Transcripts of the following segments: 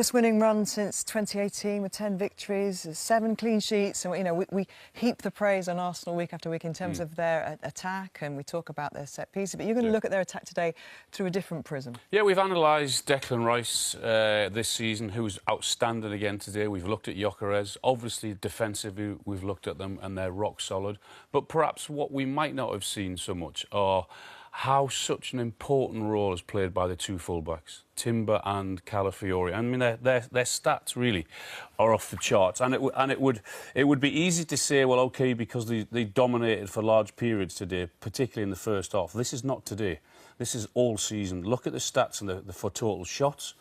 This winning run since 2018 with 10 victories, 7 clean sheets, and we heap the praise on Arsenal week after week in terms of their attack, and we talk about their set pieces. But you're going to look at their attack today through a different prism. Yeah, we've analysed Declan Rice this season, who's outstanding again today. We've looked at Gyökeres. Obviously, defensively, we've looked at them, and they're rock solid. But perhaps what we might not have seen so much are how such an important role is played by the two fullbacks, Timber and Calafiori. I mean, their stats really are off the charts, and it would be easy to say, well, OK, because they dominated for large periods today, particularly in the first half. This is not today. This is all season. Look at the stats and for total shots.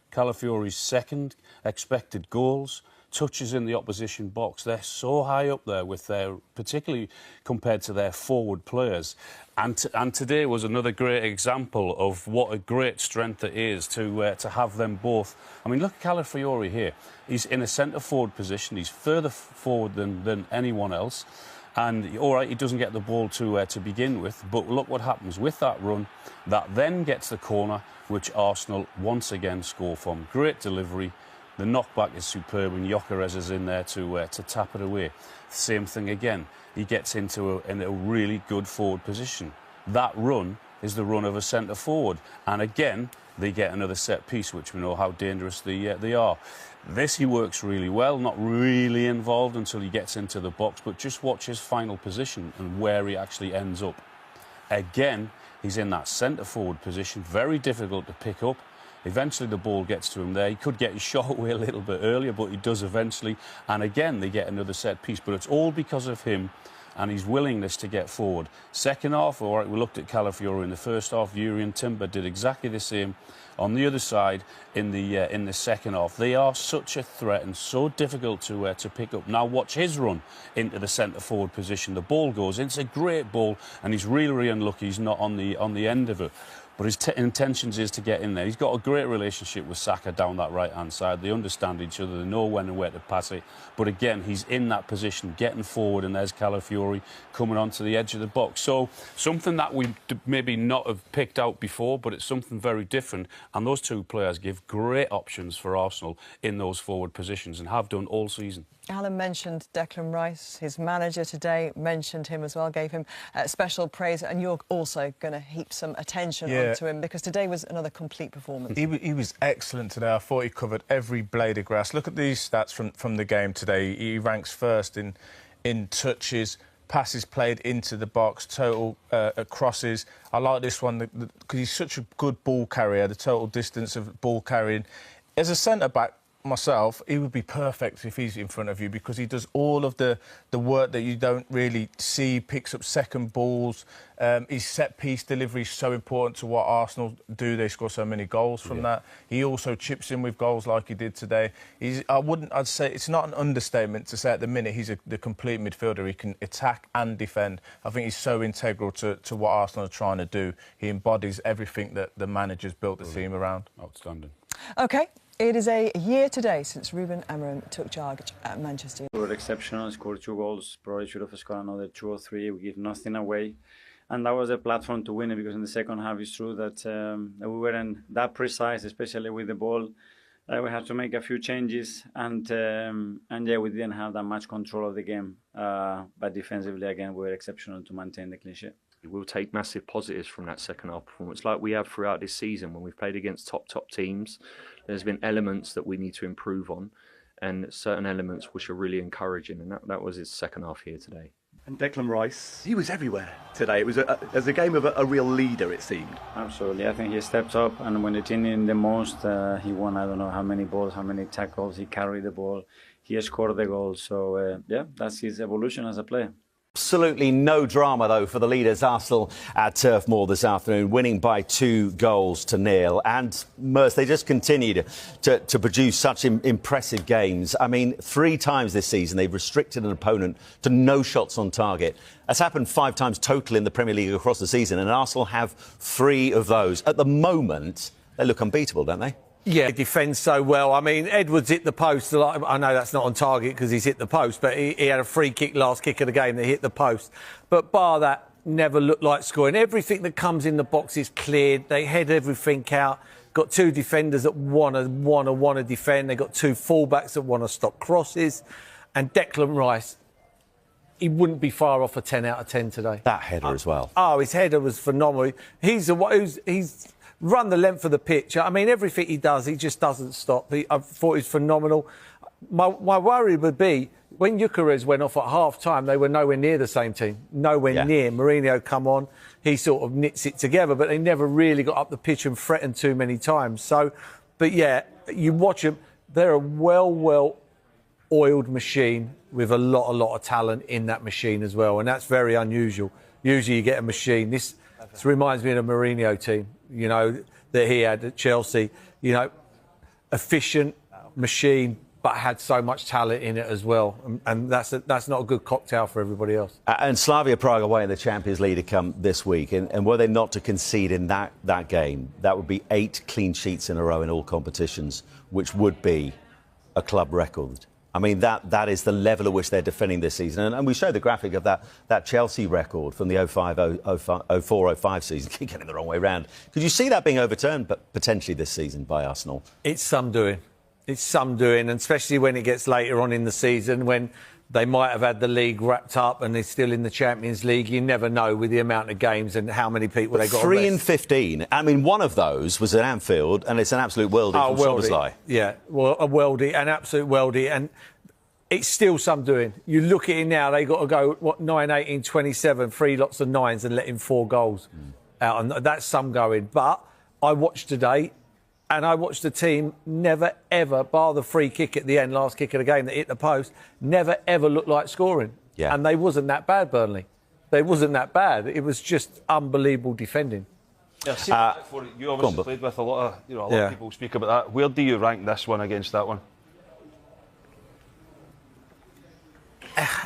Calafiori's second, expected goals, touches in the opposition box. They're so high up there with their, particularly compared to their forward players. And today was another great example of what a great strength it is to have them both. I mean, look at Calafiori here. He's in a centre-forward position. He's further forward than anyone else. And, all right, he doesn't get the ball to begin with, but look what happens with that run. That then gets the corner, which Arsenal once again score from. Great delivery. The knockback is superb, and Gyökeres is in there to tap it away. Same thing again. He gets into a really good forward position. That run is the run of a centre-forward. And again, they get another set-piece, which we know how dangerous they are. This he works really well, not really involved until he gets into the box, but just watch his final position and where he actually ends up. Again, he's in that centre-forward position, very difficult to pick up. Eventually the ball gets to him there. He could get his shot away a little bit earlier, but he does eventually. And again, they get another set piece. But it's all because of him and his willingness to get forward. Second half, all right, we looked at Calafiori in the first half. Yuri and Timber did exactly the same on the other side in the second half. They are such a threat and so difficult to pick up. Now watch his run into the centre-forward position. The ball goes in. It's a great ball, and he's really unlucky he's not on the end of it. But his intentions is to get in there. He's got a great relationship with Saka down that right-hand side. They understand each other. They know when and where to pass it. But again, he's in that position, getting forward, and there's Calafiori coming onto the edge of the box. So something that we maybe not have picked out before, but it's something very different. And those two players give great options for Arsenal in those forward positions and have done all season. Alan mentioned Declan Rice. His manager today mentioned him as well, gave him special praise. And you're also going to heap some attention onto him because today was another complete performance. He was excellent today. I thought he covered every blade of grass. Look at these stats from the game today. He ranks first in touches, passes played into the box, total crosses. I like this one because he's such a good ball carrier, the total distance of ball carrying. As a centre-back, myself, he would be perfect if he's in front of you because he does all of the work that you don't really see, picks up second balls. His set-piece delivery is so important to what Arsenal do. They score so many goals from that. He also chips in with goals like he did today. I'd say it's not an understatement to say at the minute he's the complete midfielder. He can attack and defend. I think he's so integral to what Arsenal are trying to do. He embodies everything that the manager's built the team around. Outstanding. OK. It is a year today since Ruben Amorim took charge at Manchester. We were exceptional, scored 2 goals, probably should have scored another 2 or 3. We give nothing away. And that was a platform to win it because in the second half it's true that we weren't that precise, especially with the ball. We had to make a few changes and yeah, we didn't have that much control of the game. But defensively, again, we were exceptional to maintain the clean sheet. We'll take massive positives from that second half performance, like we have throughout this season when we've played against top teams. There's been elements that we need to improve on, and certain elements which are really encouraging, and that was his second half here today. And Declan Rice, he was everywhere today. It was as a game of a real leader, it seemed. Absolutely, I think he stepped up, and when the team needed the most, he won. I don't know how many balls, how many tackles. He carried the ball. He scored the goal. So yeah, that's his evolution as a player. Absolutely no drama, though, for the leaders, Arsenal at Turf Moor this afternoon, winning by 2-0. And, Merce, they just continued to produce such impressive games. I mean, 3 times this season they've restricted an opponent to no shots on target. That's happened 5 times total in the Premier League across the season, and Arsenal have 3 of those. At the moment, they look unbeatable, don't they? Yeah, he defends so well. I mean, Edwards hit the post. I know that's not on target because he's hit the post, but he had a free kick, last kick of the game that hit the post. But bar that, never looked like scoring. Everything that comes in the box is cleared. They head everything out. got two defenders that want to defend. They've got two fullbacks that want to stop crosses. And Declan Rice, he wouldn't be far off a 10 out of 10 today. That header as well. Oh, his header was phenomenal. He's run the length of the pitch. I mean, everything he does, he just doesn't stop. I thought he was phenomenal. My worry would be when Gyökeres went off at half-time, they were nowhere near the same team. Nowhere near. Mourinho come on, he sort of knits it together, but they never really got up the pitch and threatened too many times. So, but yeah, you watch them, they're a well-oiled machine with a lot of talent in that machine as well, and that's very unusual. Usually you get a machine. This reminds me of a Mourinho team, you know, that he had at Chelsea. You know, efficient machine, but had so much talent in it as well. And that's not a good cocktail for everybody else. And Slavia Prague away in the Champions League to come this week. And were they not to concede in that game, that would be 8 clean sheets in a row in all competitions, which would be a club record. I mean, that is the level at which they're defending this season. And we showed the graphic of that Chelsea record from the 04-05 season. Keep getting the wrong way round. Could you see that being overturned potentially this season by Arsenal? It's some doing. It's some doing, and especially when it gets later on in the season, when they might have had the league wrapped up and they're still in the Champions League. You never know with the amount of games and how many people they got. 3 in 15. I mean, one of those was at Anfield, and it's an absolute worldie from Szoboszlai. Yeah, well, a worldie, an absolute worldie, and it's still some doing. You look at it now; they got to go 9, 18, 27, 3 lots of 9s, and let in 4 goals out, and that's some going. But I watched today. And I watched the team never, ever, bar the free kick at the end, last kick of the game that hit the post, never, ever looked like scoring. Yeah. And they wasn't that bad, Burnley. They wasn't that bad. It was just unbelievable defending. Yeah, you obviously played with a lot of people speak about that. Where do you rank this one against that one?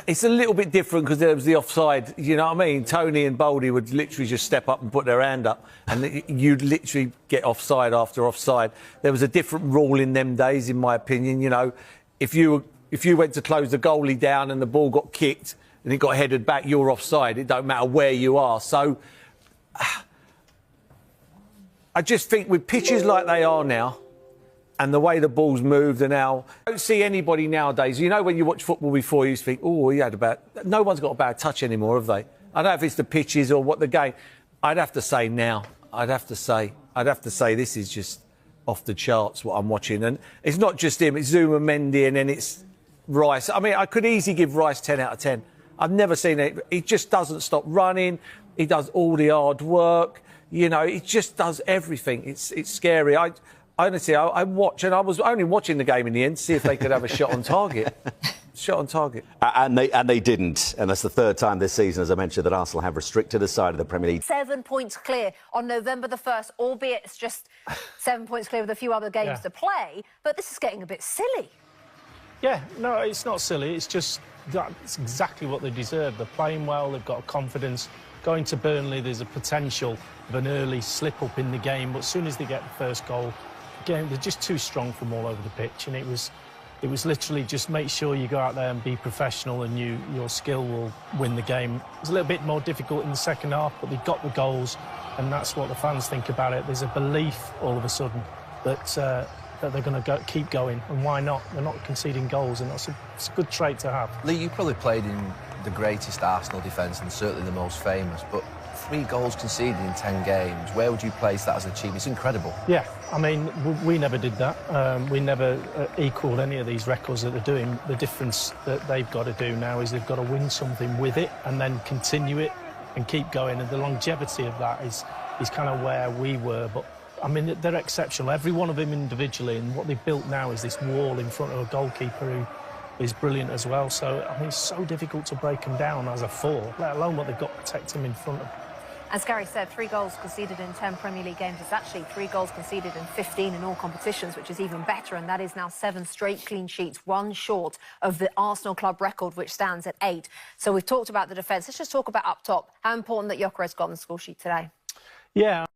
It's a little bit different because there was the offside, you know what I mean? Tony and Baldy would literally just step up and put their hand up and you'd literally get offside after offside. There was a different rule in them days, in my opinion. You know, if you went to close the goalie down and the ball got kicked and it got headed back, you're offside. It don't matter where you are. So I just think with pitches like they are now, and the way the ball's moved and how... I don't see anybody nowadays... You know, when you watch football before, you think, oh, he had a bad... No one's got a bad touch anymore, have they? I don't know if it's the pitches or what the game... I'd have to say now. I'd have to say this is just off the charts, what I'm watching. And it's not just him, it's Zuma, Mendy, and then it's Rice. I mean, I could easily give Rice 10 out of 10. I've never seen it. He just doesn't stop running. He does all the hard work. You know, he just does everything. It's scary. Honestly, I watch, and I was only watching the game in the end to see if they could have a shot on target. Shot on target. And they didn't. And that's the 3rd time this season, as I mentioned, that Arsenal have restricted a side of the Premier League. 7 points clear on November the 1st, albeit it's just 7 points clear with a few other games to play. But this is getting a bit silly. Yeah, no, it's not silly. It's just that's exactly what they deserve. They're playing well. They've got confidence. Going to Burnley, there's a potential of an early slip-up in the game. But as soon as they get the first goal, they're just too strong from all over the pitch, and it was literally just make sure you go out there and be professional, and your skill will win the game. It was a little bit more difficult in the second half, but they got the goals, and that's what the fans think about it. There's a belief all of a sudden that they're going to keep going, and why not? They're not conceding goals, and it's a good trait to have. Lee, you probably played in the greatest Arsenal defence and certainly the most famous, but 3 goals conceded in 10 games. Where would you place that as an achievement? It's incredible. Yeah, I mean, we never did that. We never equalled any of these records that they're doing. The difference that they've got to do now is they've got to win something with it and then continue it and keep going. And the longevity of that is kind of where we were. But, I mean, they're exceptional. Every one of them individually. And what they've built now is this wall in front of a goalkeeper who is brilliant as well. So, I mean, it's so difficult to break them down as a 4, let alone what they've got to protect them in front of. As Gary said, 3 goals conceded in 10 Premier League games. It's actually 3 goals conceded in 15 in all competitions, which is even better, and that is now 7 straight clean sheets, 1 short of the Arsenal club record, which stands at 8. So we've talked about the defence. Let's just talk about up top. How important that Gyökeres got on the score sheet today? Yeah.